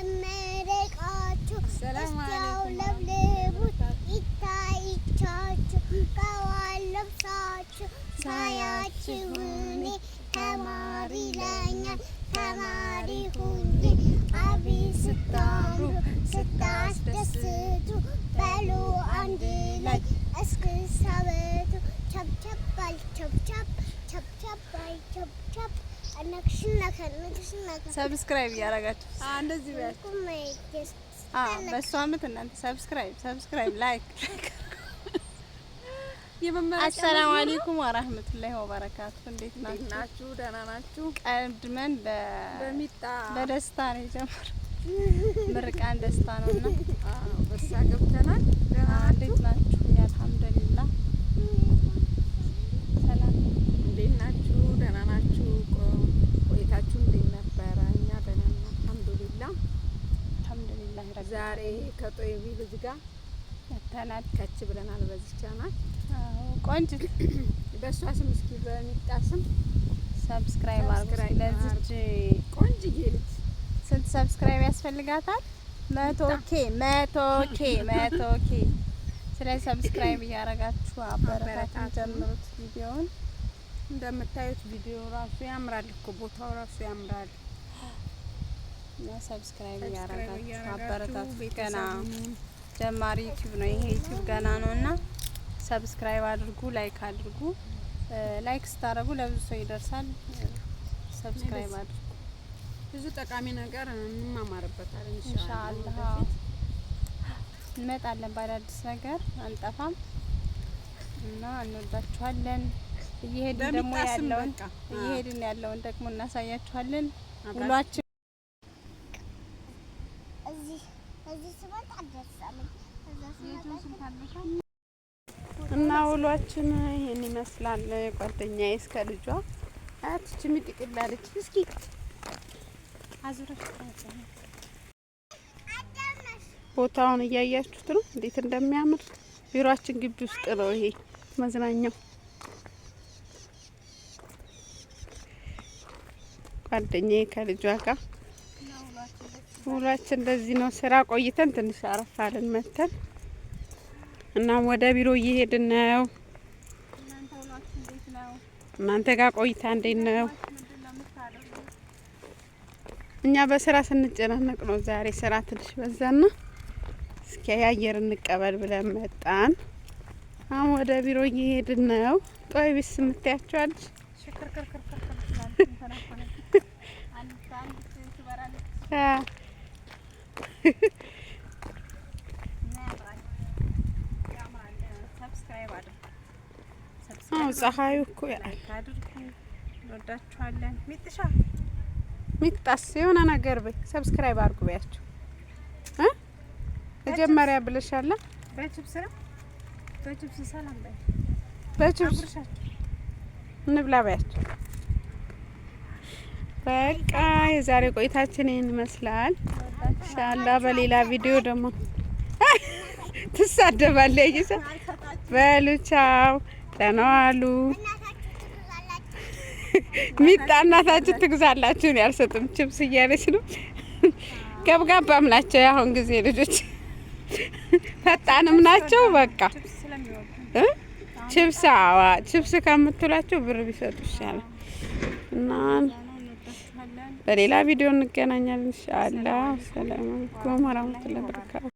እመረቃችሁ እስኪያው ለብልቡት ይታይቻችሁ ከዋል ለብሳችሁ ሳያችሁ እኔ ተማሪ ይለኛል ተማሪ ሁኜ አቤት ስታምሩ ስታስደስቱ በሉ አንድ ላይ እስክስታ በሉ ቸብቸብ ባል ቸብቸብ ቸብቸብ ባል ቸብቸብ ሰብስክራይብ እያደረጋችሁ እንደዚህ ቢያችሁ በእሷ አመት እናንተ ሰብስክራይብ ላይክ አሰላሙ አለይኩም ወራህመቱላሂ ወበረካቱ። እንዴት ናችሁ? ደህና ናችሁ? ቀድመን በደስታ ነው የጀመረው። ምርቃን ደስታ ነውና በሳ ገብተናል። እንዴት ናችሁ? አልሐምዱሊላህ ሰላም። እንዴት ናችሁ? ደህና ናችሁ? ቆይታችሁ እንዴት ነበረ? እኛ ደህና ነን አልሐምዱሊላህ። ዛሬ ከጦይቢ ልጅ ጋር መተናል ከች ብለናል በዚህ ቻናል። ቆንጆ በሷ ስም እስኪ በሚጣ ስም ሰብስክራይብ አድርጉ። ለዚች ቆንጆዬ ልጅ ስንት ሰብስክራይብ ያስፈልጋታል? 100K። ስለዚህ ሰብስክራይብ እያደረጋችሁ አበረታቱን፣ ጀምሩት። ቪዲዮውን እንደምታዩት ቪዲዮ ራሱ ያምራል እኮ ቦታው ራሱ ያምራል። እና ሰብስክራይብ እያደረጋችሁ አበረታቱ። ገና ጀማሪ ዩቲዩብ ነው ይሄ ዩቲዩብ ገና ነውና ሰብስክራይብ አድርጉ፣ ላይክ አድርጉ። ላይክ ስታደርጉ ለብዙ ሰው ይደርሳል። ሰብስክራይብ አድርጉ። ብዙ ጠቃሚ ነገር እንማማርበታለን ኢንሻአላህ። እንመጣለን ባዳዲስ ነገር አንጠፋም እና እንወዳችኋለን። እየሄድን ያለውን ደግሞ እናሳያችኋለን። ውሏችን እና ውሏችን ይሄን ይመስላል። ጓደኛዬ እስከ ልጇ አትች ሚጥቅላለች። እስኪ አዙረሽ ቦታውን እያያችሁት ነው እንዴት እንደሚያምር። ቢሮአችን ግቢ ውስጥ ነው ይሄ መዝናኛው። ጓደኛዬ ከልጇ ጋር ውሏችን እንደዚህ ነው። ስራ ቆይተን ትንሽ አረፋልን መተን እና ወደ ቢሮ እየሄድን ነው። እናንተ ጋር ቆይታ እንዴት ነው? እኛ በስራ ስንጨናነቅ ነው። ዛሬ ስራ ትንሽ በዛና እስኪ አየር እንቀበል ብለን መጣን። አሁን ወደ ቢሮ እየሄድን ነው። ጦይቢስ የምታያቸዋለች ፀሐዩ እኮ እንወዳችኋለን። ሚጥጣስ የሆነ ነገር በይ ሰብስክራይብ አድርጉ በያቸው። መጀመሪያ ብለሻለ በችብስ ሰላም በይ በችብስ እንብላ በያቸው። በቃ የዛሬ ቆይታችን ይሄን ይመስላል። ኢንሻአላህ በሌላ ቪዲዮ ደግሞ ትሳደባለች። በሉ ቻው፣ ደህና ዋሉ። ሚጣ እናታችን ትግዛላችሁ ነው ያልሰጥም ችብስ እያለች ነው። ገብጋባም ናቸው አሁን ጊዜ ልጆች ፈጣንም ናቸው። በቃ ችብስ ከምትላቸው ብር ቢሰጡ ይሻላል። እና በሌላ ቪዲዮ እንገናኛለን ኢንሻአላህ። ሰላም አለይኩም ወራህመቱላሂ ወበረካቱ።